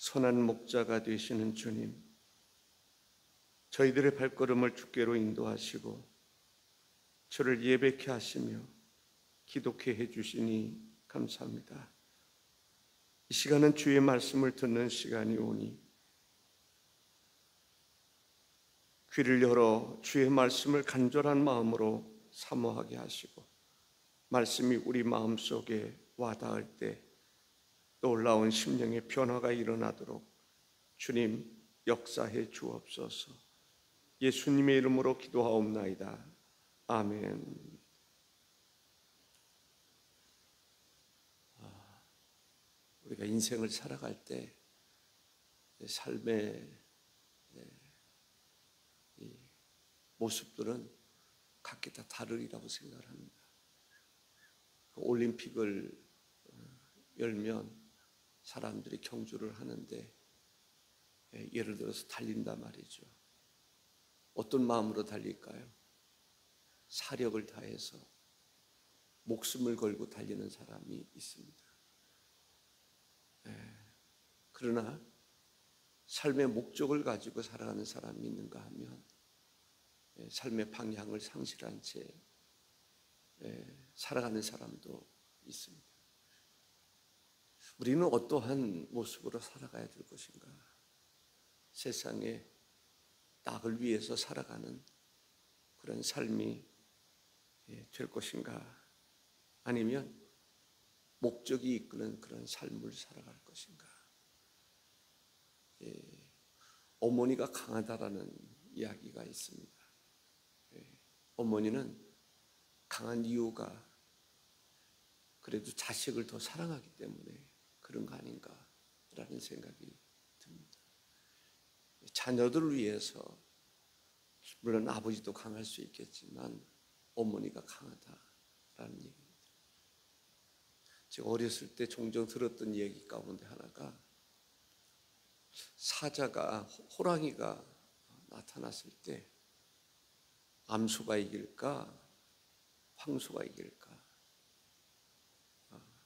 선한 목자가 되시는 주님, 저희들의 발걸음을 주께로 인도하시고 저를 예배케 하시며 기독케 해주시니 감사합니다. 이 시간은 주의 말씀을 듣는 시간이 오니 귀를 열어 주의 말씀을 간절한 마음으로 사모하게 하시고 말씀이 우리 마음속에 와닿을 때 놀라운 심령의 변화가 일어나도록 주님 역사해 주옵소서. 예수님의 이름으로 기도하옵나이다. 아멘. 우리가 인생을 살아갈 때 삶의 이 모습들은 각기 다 다르리라고 생각을 합니다. 올림픽을 열면 사람들이 경주를 하는데 예를 들어서 달린다 말이죠. 어떤 마음으로 달릴까요? 사력을 다해서 목숨을 걸고 달리는 사람이 있습니다. 그러나 삶의 목적을 가지고 살아가는 사람이 있는가 하면 삶의 방향을 상실한 채 살아가는 사람도 있습니다. 우리는 어떠한 모습으로 살아가야 될 것인가? 세상에 낙을 위해서 살아가는 그런 삶이 될 것인가? 아니면 목적이 이끄는 그런 삶을 살아갈 것인가? 어머니가 강하다라는 이야기가 있습니다. 어머니는 강한 이유가 그래도 자식을 더 사랑하기 때문에 그런 거 아닌가라는 생각이 듭니다. 자녀들을 위해서 물론 아버지도 강할 수 있겠지만 어머니가 강하다라는 얘기입니다. 제가 어렸을 때 종종 들었던 얘기 가운데 하나가 사자가 호랑이가 나타났을 때 암소가 이길까 황소가 이길까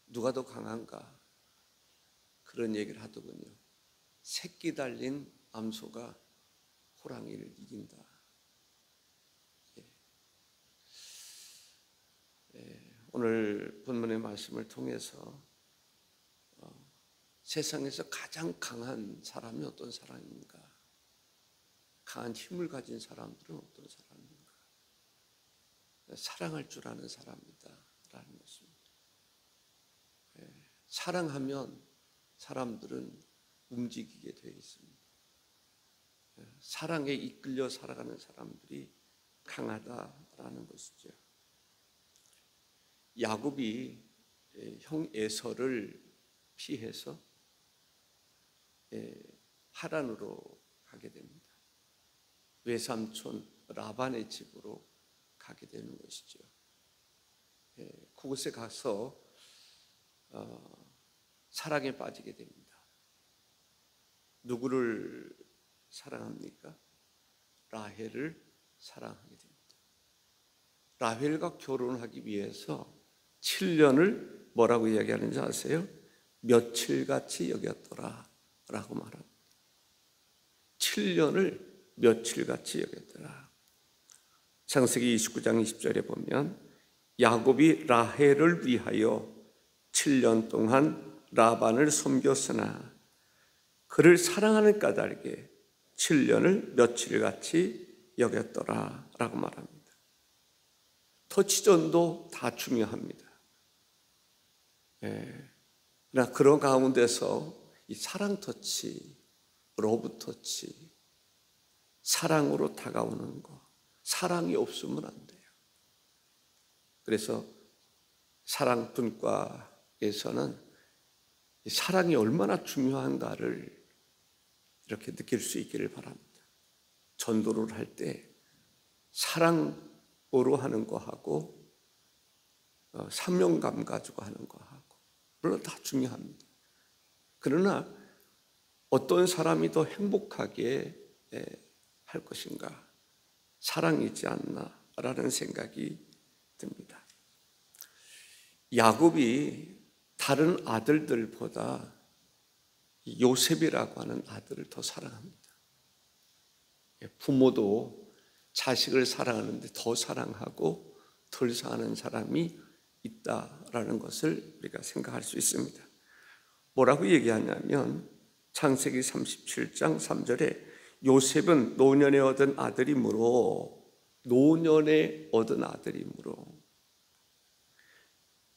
누가 더 강한가 그런 얘기를 하더군요. 새끼 달린 암소가 호랑이를 이긴다. 오늘 본문의 말씀을 통해서 세상에서 가장 강한 사람이 어떤 사람인가? 강한 힘을 가진 사람들은 어떤 사람인가? 사랑할 줄 아는 사람이다 라는 것입니다. 사랑하면 사람들은 움직이게 되어 있습니다. 사랑에 이끌려 살아가는 사람들이 강하다라는 것이죠. 야곱이 형 에서를 피해서 하란으로 가게 됩니다. 외삼촌 라반의 집으로 가게 되는 것이죠. 그곳에 가서 사랑에 빠지게 됩니다. 누구를 사랑합니까? 라헬을 사랑하게 됩니다. 라헬과 결혼하기 위해서 7년을 뭐라고 이야기하는지 아세요? 며칠같이 여겼더라 라고 말합니다. 7년을 며칠같이 여겼더라. 창세기 29장 20절에 보면 야곱이 라헬을 위하여 7년 동안 라반을 섬겼으나 그를 사랑하는 까닭에 7년을 며칠같이 여겼더라 라고 말합니다. 터치전도 다 중요합니다. 그러나 그런 가운데서 이 사랑 터치, 러브 터치, 사랑으로 다가오는 것, 사랑이 없으면 안 돼요. 그래서 사랑분과에서는 사랑이 얼마나 중요한가를 이렇게 느낄 수 있기를 바랍니다. 전도를 할 때 사랑으로 하는 거하고 사명감 가지고 하는 거하고 물론 다 중요합니다. 그러나 어떤 사람이 더 행복하게 할 것인가? 사랑이지 않나라는 생각이 듭니다. 야곱이 다른 아들들보다 요셉이라고 하는 아들을 더 사랑합니다. 부모도 자식을 사랑하는데 더 사랑하고 덜 사랑하는 사람이 있다라는 것을 우리가 생각할 수 있습니다. 뭐라고 얘기하냐면 창세기 37장 3절에 요셉은 노년에 얻은 아들이므로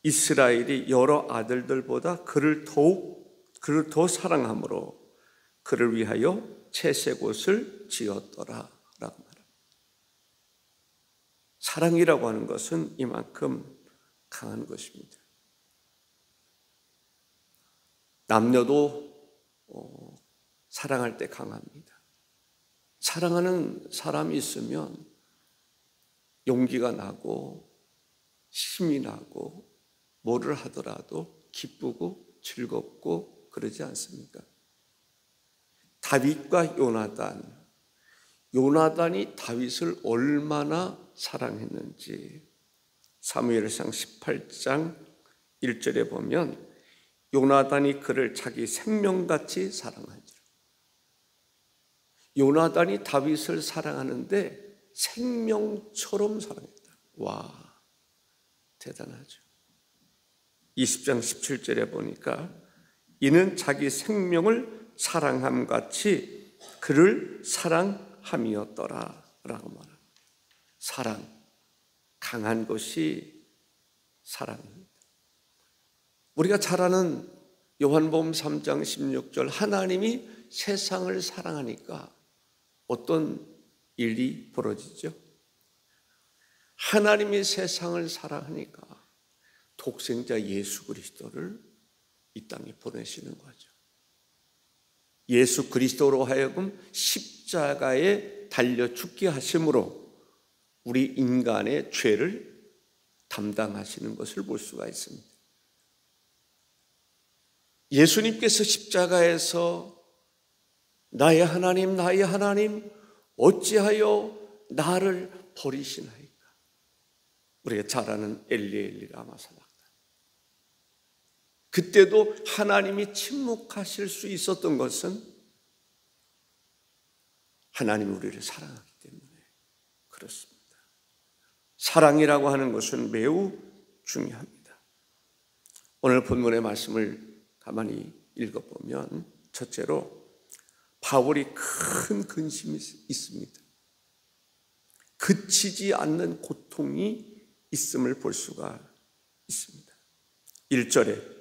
이스라엘이 여러 아들들보다 그를 더 사랑함으로 그를 위하여 채색옷을 지었더라 라고 말합니다. 사랑이라고 하는 것은 이만큼 강한 것입니다. 남녀도 사랑할 때 강합니다. 사랑하는 사람이 있으면 용기가 나고 힘이 나고 뭐를 하더라도 기쁘고 즐겁고 그러지 않습니까? 다윗과 요나단이 다윗을 얼마나 사랑했는지 사무엘상 18장 1절에 보면 요나단이 그를 자기 생명같이 사랑하지라. 요나단이 다윗을 사랑하는데 생명처럼 사랑했다. 와, 대단하죠. 20장 17절에 보니까 이는 자기 생명을 사랑함같이 그를 사랑함이었더라 라고 말합니다. 사랑, 강한 것이 사랑입니다. 우리가 잘 아는 요한복음 3장 16절, 하나님이 세상을 사랑하니까 어떤 일이 벌어지죠? 하나님이 세상을 사랑하니까 독생자 예수 그리스도를 이 땅에 보내시는 거죠. 예수 그리스도로 하여금 십자가에 달려 죽게 하심으로 우리 인간의 죄를 담당하시는 것을 볼 수가 있습니다. 예수님께서 십자가에서 나의 하나님 어찌하여 나를 버리시나이까. 우리가 잘 아는 엘리 라마 사박단. 그때도 하나님이 침묵하실 수 있었던 것은 하나님이 우리를 사랑하기 때문에 그렇습니다. 사랑이라고 하는 것은 매우 중요합니다. 오늘 본문의 말씀을 가만히 읽어보면 첫째로 바울이 큰 근심이 있습니다. 그치지 않는 고통이 있음을 볼 수가 있습니다. 1절에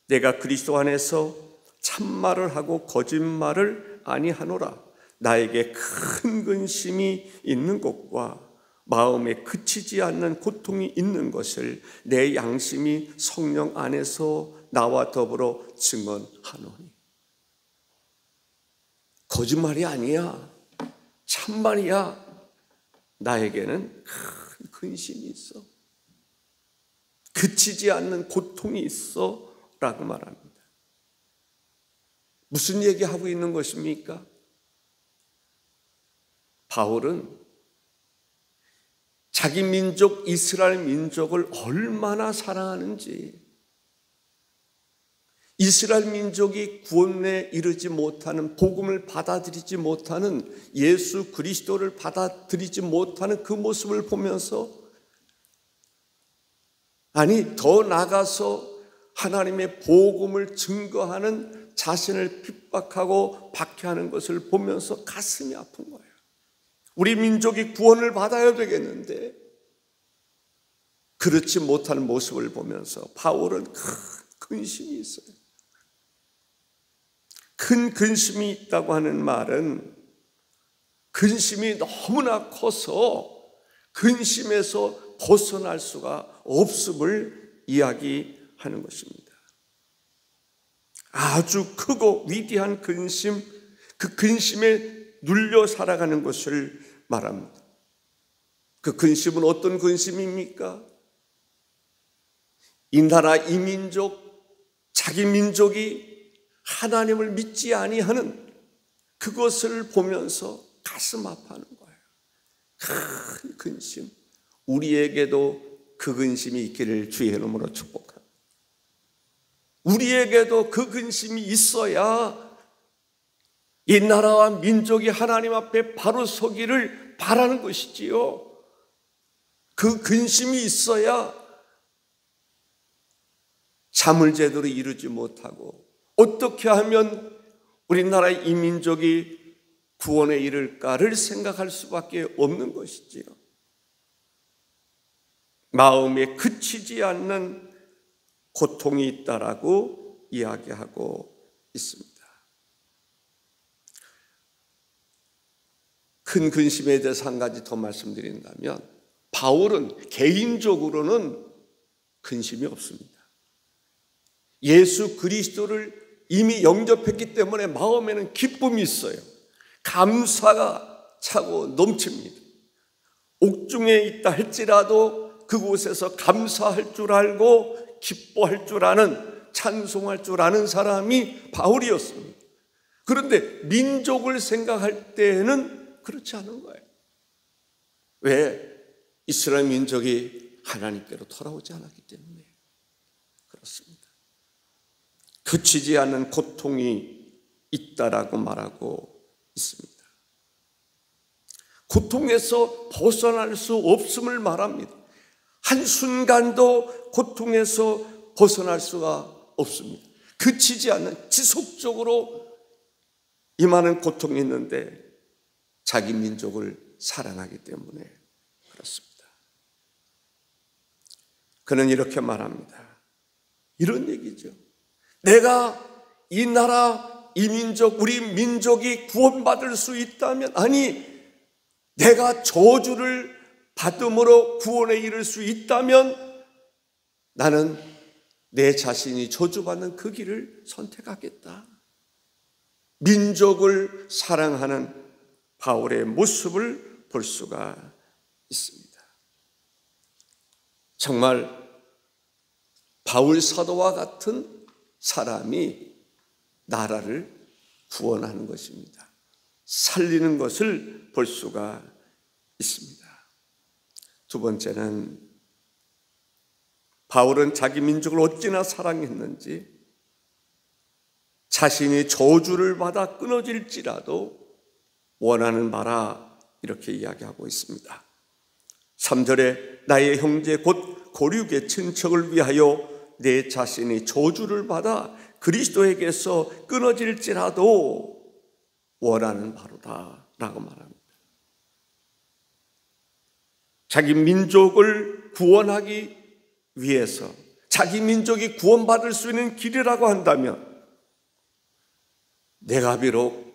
내가 그리스도 안에서 참말을 하고 거짓말을 아니하노라. 나에게 큰 근심이 있는 것과 마음에 그치지 않는 고통이 있는 것을 내 양심이 성령 안에서 나와 더불어 증언하노니. 거짓말이 아니야, 참말이야. 나에게는 큰 근심이 있어, 그치지 않는 고통이 있어 라고 말합니다. 무슨 얘기하고 있는 것입니까? 바울은 자기 민족 이스라엘 민족을 얼마나 사랑하는지, 이스라엘 민족이 구원에 이르지 못하는, 복음을 받아들이지 못하는, 예수 그리스도를 받아들이지 못하는 그 모습을 보면서, 아니 더 나아가서 하나님의 복음을 증거하는 자신을 핍박하고 박해하는 것을 보면서 가슴이 아픈 거예요. 우리 민족이 구원을 받아야 되겠는데 그렇지 못하는 모습을 보면서 바울은 큰 근심이 있어요. 큰 근심이 있다고 하는 말은 근심이 너무나 커서 근심에서 벗어날 수가 없음을 이야기하는 것입니다. 아주 크고 위대한 근심, 그 근심에 눌려 살아가는 것을 말합니다. 그 근심은 어떤 근심입니까? 이 나라, 이 민족, 자기 민족이 하나님을 믿지 아니하는 그것을 보면서 가슴 아파하는 거예요. 큰 근심. 우리에게도 그 근심이 있기를 주의 이름으로 축복합니다. 우리에게도 그 근심이 있어야 이 나라와 민족이 하나님 앞에 바로 서기를 바라는 것이지요. 그 근심이 있어야 잠을 제대로 이루지 못하고 어떻게 하면 우리나라의 이 민족이 구원에 이를까를 생각할 수밖에 없는 것이지요. 마음에 그치지 않는 고통이 있다라고 이야기하고 있습니다. 큰 근심에 대해서 한 가지 더 말씀드린다면 바울은 개인적으로는 근심이 없습니다. 예수 그리스도를 이미 영접했기 때문에 마음에는 기쁨이 있어요. 감사가 차고 넘칩니다. 옥중에 있다 할지라도 그곳에서 감사할 줄 알고 기뻐할 줄 아는, 찬송할 줄 아는 사람이 바울이었습니다. 그런데 민족을 생각할 때에는 그렇지 않은 거예요. 왜? 이스라엘 민족이 하나님께로 돌아오지 않았기 때문에 그렇습니다. 그치지 않는 고통이 있다라고 말하고 있습니다. 고통에서 벗어날 수 없음을 말합니다. 한순간도 고통에서 벗어날 수가 없습니다. 그치지 않는 지속적으로 임하는 고통이 있는데 자기 민족을 사랑하기 때문에 그렇습니다. 그는 이렇게 말합니다. 이런 얘기죠. 내가 이 나라, 이 민족, 우리 민족이 구원받을 수 있다면, 아니 내가 저주를 받음으로 구원에 이를 수 있다면 나는 내 자신이 저주받는 그 길을 선택하겠다. 민족을 사랑하는 바울의 모습을 볼 수가 있습니다. 정말 바울 사도와 같은 사람이 나라를 구원하는 것입니다. 살리는 것을 볼 수가 있습니다. 두 번째는 바울은 자기 민족을 어찌나 사랑했는지 자신이 저주를 받아 끊어질지라도 원하는 바라 이렇게 이야기하고 있습니다. 3절에 나의 형제 곧 고륙의 친척을 위하여 내 자신이 저주를 받아 그리스도에게서 끊어질지라도 원하는 바로다 라고 말합니다. 자기 민족을 구원하기 위해서 자기 민족이 구원받을 수 있는 길이라고 한다면 내가 비록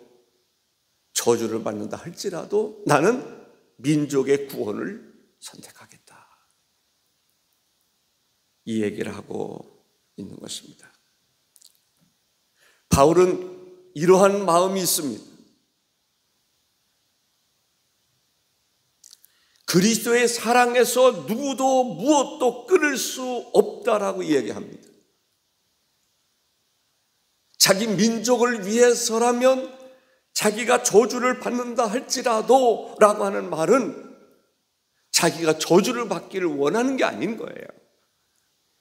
저주를 받는다 할지라도 나는 민족의 구원을 선택하겠다. 이 얘기를 하고 있는 것입니다. 바울은 이러한 마음이 있습니다. 그리스도의 사랑에서 누구도 무엇도 끊을 수 없다라고 이야기합니다. 자기 민족을 위해서라면 자기가 저주를 받는다 할지라도 라고 하는 말은 자기가 저주를 받기를 원하는 게 아닌 거예요.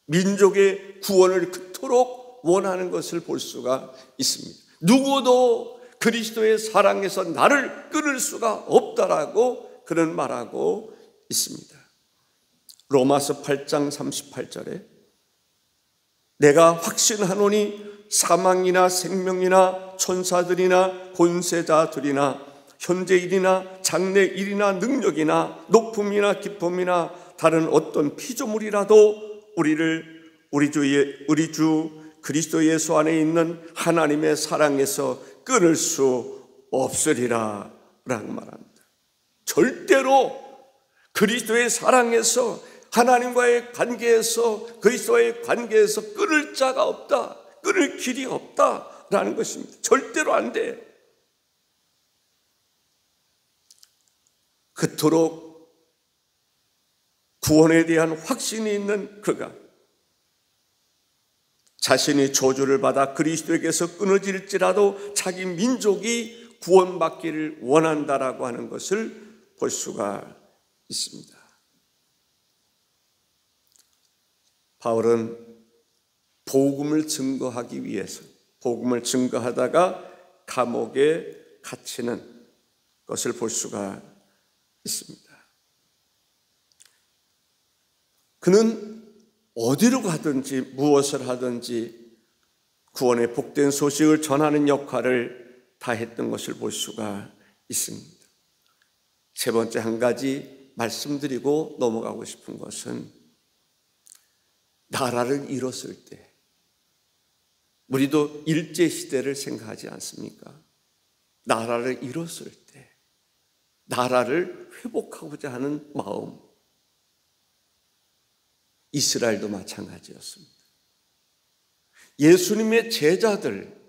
민족의 구원을 그토록 원하는 것을 볼 수가 있습니다. 누구도 그리스도의 사랑에서 나를 끊을 수가 없다라고 그런 말하고 있습니다. 로마서 8장 38절에 내가 확신하노니 사망이나 생명이나 천사들이나 권세자들이나 현재일이나 장래일이나 능력이나 높음이나 기쁨이나 다른 어떤 피조물이라도 우리 주 그리스도 예수 안에 있는 하나님의 사랑에서 끊을 수 없으리라 라고 말합니다. 절대로 그리스도의 사랑에서 하나님과의 관계에서 그리스도의 관계에서 끊을 자가 없다. 끊을 길이 없다라는 것입니다. 절대로 안 돼. 그토록 구원에 대한 확신이 있는 그가 자신이 저주를 받아 그리스도에게서 끊어질지라도 자기 민족이 구원받기를 원한다라고 하는 것을 볼 수가 있습니다. 바울은 복음을 증거하기 위해서 복음을 증거하다가 감옥에 갇히는 것을 볼 수가 있습니다. 그는 어디로 가든지 무엇을 하든지 구원의 복된 소식을 전하는 역할을 다했던 것을 볼 수가 있습니다. 세 번째 한 가지 말씀드리고 넘어가고 싶은 것은 나라를 잃었을 때 우리도 일제시대를 생각하지 않습니까? 나라를 잃었을 때 나라를 회복하고자 하는 마음, 이스라엘도 마찬가지였습니다. 예수님의 제자들,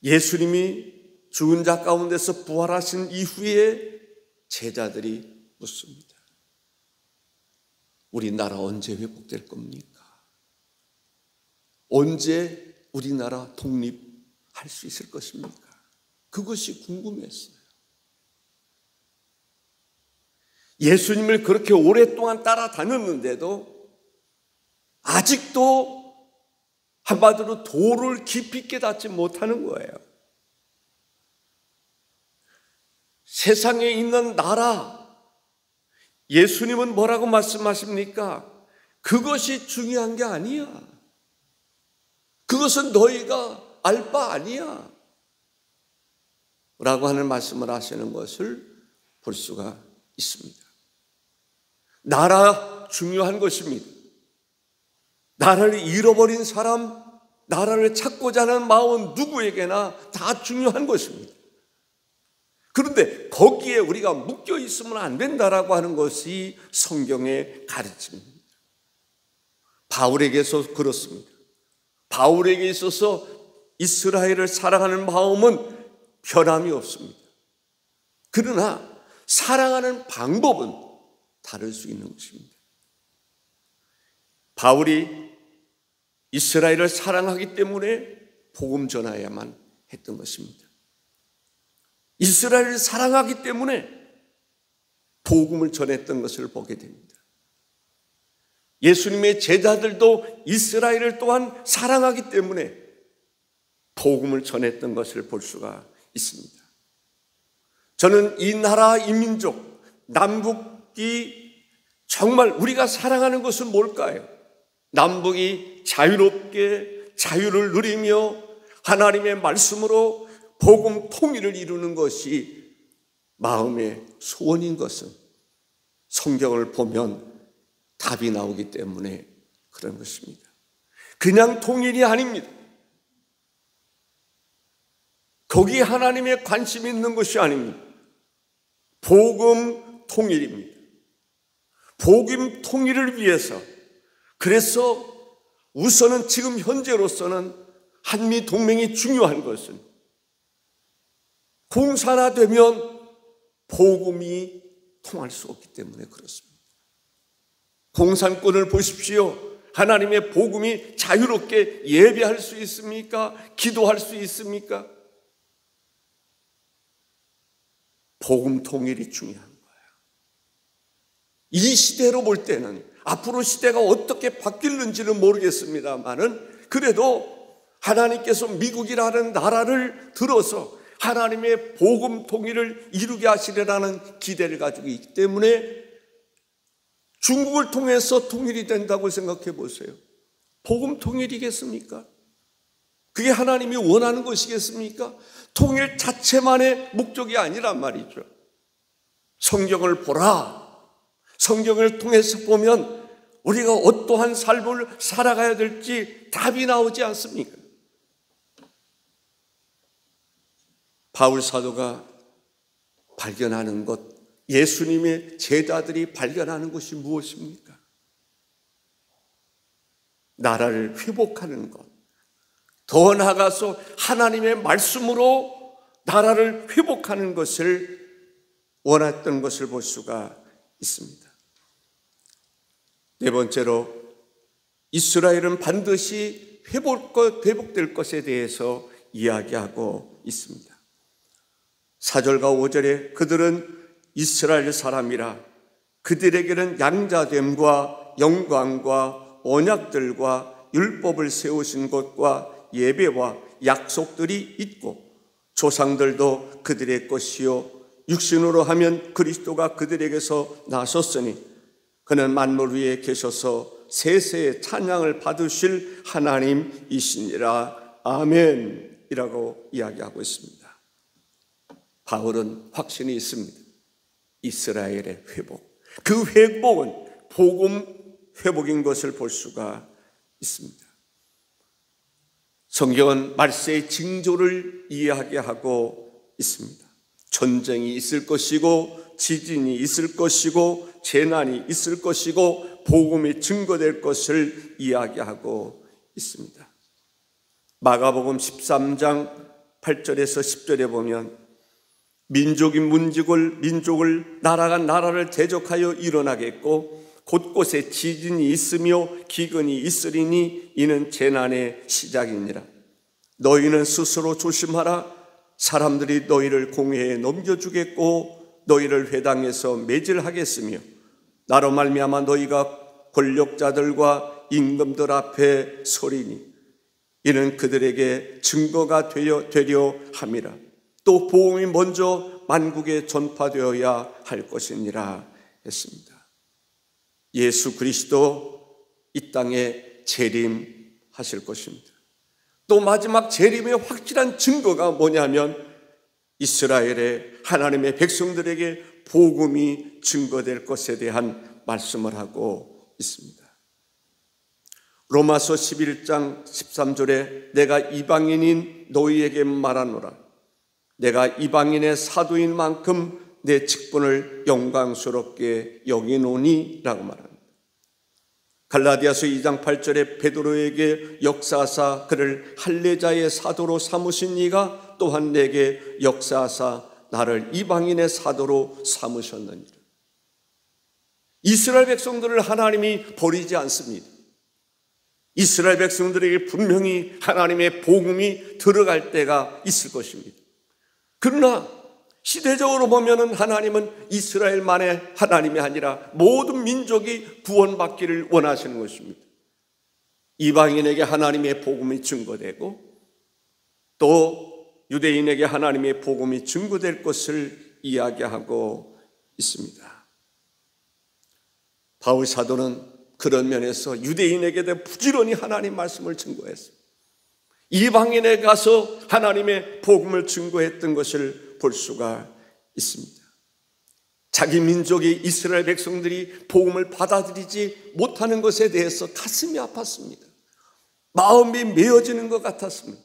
예수님이 죽은 자 가운데서 부활하신 이후에 제자들이 묻습니다. 우리나라 언제 회복될 겁니까? 언제 우리나라 독립할 수 있을 것입니까? 그것이 궁금했어요. 예수님을 그렇게 오랫동안 따라다녔는데도 아직도 한마디로 도를 깊이 깨닫지 못하는 거예요. 세상에 있는 나라, 예수님은 뭐라고 말씀하십니까? 그것이 중요한 게 아니야. 그것은 너희가 알 바 아니야 라고 하는 말씀을 하시는 것을 볼 수가 있습니다. 나라 중요한 것입니다. 나라를 잃어버린 사람, 나라를 찾고자 하는 마음은 누구에게나 다 중요한 것입니다. 그런데 거기에 우리가 묶여 있으면 안 된다라고 하는 것이 성경의 가르침입니다. 바울에게서 그렇습니다. 바울에게 있어서 이스라엘을 사랑하는 마음은 변함이 없습니다. 그러나 사랑하는 방법은 다를 수 있는 것입니다. 바울이 이스라엘을 사랑하기 때문에 복음 전하야만 했던 것입니다. 이스라엘을 사랑하기 때문에 복음을 전했던 것을 보게 됩니다. 예수님의 제자들도 이스라엘을 또한 사랑하기 때문에 복음을 전했던 것을 볼 수가 있습니다. 저는 이 나라, 이 민족, 남북이 정말 우리가 사랑하는 것은 뭘까요? 남북이 자유롭게 자유를 누리며 하나님의 말씀으로 복음 통일을 이루는 것이 마음의 소원인 것은 성경을 보면 답이 나오기 때문에 그런 것입니다. 그냥 통일이 아닙니다. 거기에 하나님의 관심이 있는 것이 아닙니다. 복음 통일입니다. 복음 통일을 위해서, 그래서 우선은 지금 현재로서는 한미 동맹이 중요한 것은 공산화되면 복음이 통할 수 없기 때문에 그렇습니다. 공산권을 보십시오. 하나님의 복음이 자유롭게 예배할 수 있습니까? 기도할 수 있습니까? 복음 통일이 중요한 거예요. 이 시대로 볼 때는 앞으로 시대가 어떻게 바뀔는지는 모르겠습니다만은 그래도 하나님께서 미국이라는 나라를 들어서 하나님의 복음 통일을 이루게 하시리라는 기대를 가지고 있기 때문에 중국을 통해서 통일이 된다고 생각해 보세요. 복음 통일이겠습니까? 그게 하나님이 원하는 것이겠습니까? 통일 자체만의 목적이 아니란 말이죠. 성경을 보라. 성경을 통해서 보면 우리가 어떠한 삶을 살아가야 될지 답이 나오지 않습니까? 바울 사도가 발견하는 것, 예수님의 제자들이 발견하는 것이 무엇입니까? 나라를 회복하는 것, 더 나아가서 하나님의 말씀으로 나라를 회복하는 것을 원했던 것을 볼 수가 있습니다. 네 번째로 이스라엘은 반드시 회복될 것에 대해서 이야기하고 있습니다. 4절과 5절에 그들은 이스라엘 사람이라 그들에게는 양자됨과 영광과 언약들과 율법을 세우신 것과 예배와 약속들이 있고 조상들도 그들의 것이요 육신으로 하면 그리스도가 그들에게서 나섰으니 그는 만물 위에 계셔서 세세의 찬양을 받으실 하나님이시니라. 아멘 이라고 이야기하고 있습니다. 바울은 확신이 있습니다. 이스라엘의 회복, 그 회복은 복음 회복인 것을 볼 수가 있습니다. 성경은 말세의 징조를 이야기하고 있습니다. 전쟁이 있을 것이고 지진이 있을 것이고 재난이 있을 것이고 복음이 증거될 것을 이야기하고 있습니다. 마가복음 13장 8절에서 10절에 보면 민족이 민족을 나라가 나라를 대적하여 일어나겠고 곳곳에 지진이 있으며 기근이 있으리니 이는 재난의 시작이니라. 너희는 스스로 조심하라. 사람들이 너희를 공회에 넘겨주겠고 너희를 회당에서 매질하겠으며 나로 말미암아 너희가 권력자들과 임금들 앞에 서리니 이는 그들에게 증거가 되려 함이라. 또 복음이 먼저 만국에 전파되어야 할 것이니라 했습니다. 예수 그리스도 이 땅에 재림하실 것입니다. 또 마지막 재림의 확실한 증거가 뭐냐면 이스라엘의 하나님의 백성들에게 복음이 증거될 것에 대한 말씀을 하고 있습니다. 로마서 11장 13절에 내가 이방인인 너희에게 말하노라. 내가 이방인의 사도인 만큼 내 직분을 영광스럽게 여기노니 라고 말합니다. 갈라디아서 2장 8절에 베드로에게 역사하사 그를 할례자의 사도로 삼으신 이가 또한 내게 역사하사 나를 이방인의 사도로 삼으셨느니라. 이스라엘 백성들을 하나님이 버리지 않습니다. 이스라엘 백성들에게 분명히 하나님의 복음이 들어갈 때가 있을 것입니다. 그러나 시대적으로 보면은 하나님은 이스라엘만의 하나님이 아니라 모든 민족이 구원받기를 원하시는 것입니다. 이방인에게 하나님의 복음이 증거되고 또 유대인에게 하나님의 복음이 증거될 것을 이야기하고 있습니다. 바울 사도는 그런 면에서 유대인에게도 부지런히 하나님 말씀을 증거했습니다. 이방인에 가서 하나님의 복음을 증거했던 것을 볼 수가 있습니다. 자기 민족이 이스라엘 백성들이 복음을 받아들이지 못하는 것에 대해서 가슴이 아팠습니다. 마음이 메어지는 것 같았습니다.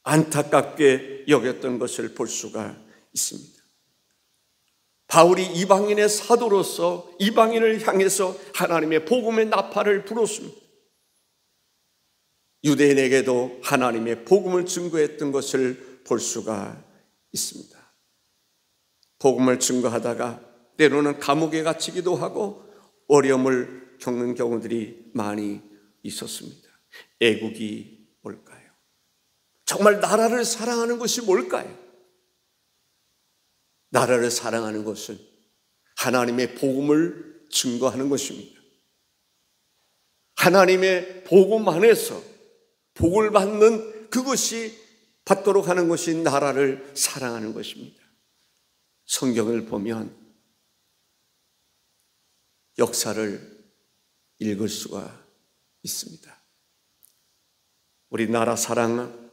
안타깝게 여겼던 것을 볼 수가 있습니다. 바울이 이방인의 사도로서 이방인을 향해서 하나님의 복음의 나팔을 불었습니다. 유대인에게도 하나님의 복음을 증거했던 것을 볼 수가 있습니다. 복음을 증거하다가 때로는 감옥에 갇히기도 하고 어려움을 겪는 경우들이 많이 있었습니다. 애국이 뭘까요? 정말 나라를 사랑하는 것이 뭘까요? 나라를 사랑하는 것은 하나님의 복음을 증거하는 것입니다. 하나님의 복음 안에서 복을 받는 그것이 받도록 하는 것이 나라를 사랑하는 것입니다. 성경을 보면 역사를 읽을 수가 있습니다. 우리 나라 사랑은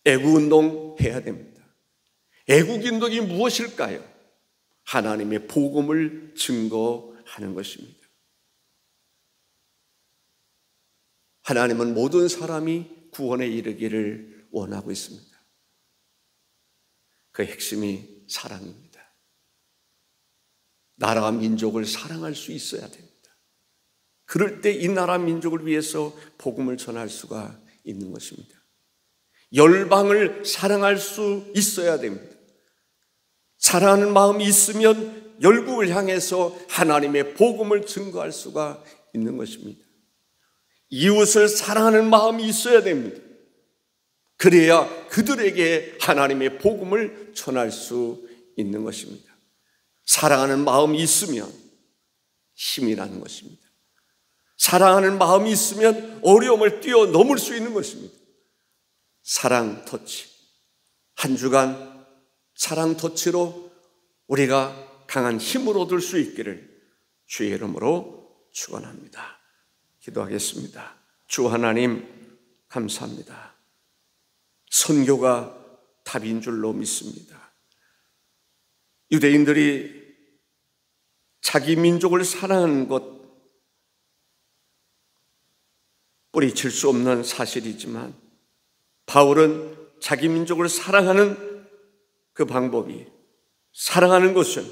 애국운동 해야 됩니다. 애국운동이 무엇일까요? 하나님의 복음을 증거하는 것입니다. 하나님은 모든 사람이 구원에 이르기를 원하고 있습니다. 그 핵심이 사랑입니다. 나라와 민족을 사랑할 수 있어야 됩니다. 그럴 때 이 나라 민족을 위해서 복음을 전할 수가 있는 것입니다. 열방을 사랑할 수 있어야 됩니다. 사랑하는 마음이 있으면 열국을 향해서 하나님의 복음을 증거할 수가 있는 것입니다. 이웃을 사랑하는 마음이 있어야 됩니다. 그래야 그들에게 하나님의 복음을 전할 수 있는 것입니다. 사랑하는 마음이 있으면 힘이 나는 것입니다. 사랑하는 마음이 있으면 어려움을 뛰어넘을 수 있는 것입니다. 사랑 터치, 한 주간 사랑 터치로 우리가 강한 힘을 얻을 수 있기를 주의 이름으로 축원합니다. 기도하겠습니다. 주 하나님 감사합니다. 선교가 답인 줄로 믿습니다. 유대인들이 자기 민족을 사랑하는 것 뿌리칠 수 없는 사실이지만 바울은 자기 민족을 사랑하는 그 방법이, 사랑하는 것은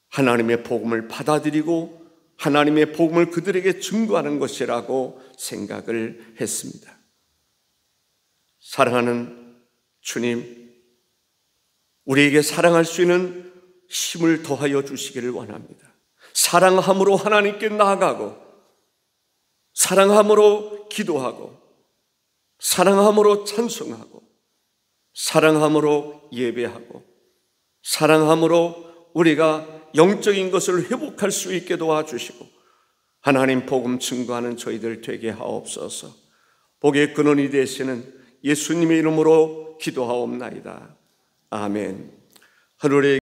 하나님의 복음을 받아들이고 하나님의 복음을 그들에게 증거하는 것이라고 생각을 했습니다. 사랑하는 주님, 우리에게 사랑할 수 있는 힘을 더하여 주시기를 원합니다. 사랑함으로 하나님께 나아가고, 사랑함으로 기도하고, 사랑함으로 찬송하고, 사랑함으로 예배하고, 사랑함으로 우리가 영적인 것을 회복할 수 있게 도와주시고 하나님 복음 증거하는 저희들 되게 하옵소서. 복의 근원이 되시는 예수님의 이름으로 기도하옵나이다. 아멘. 하늘의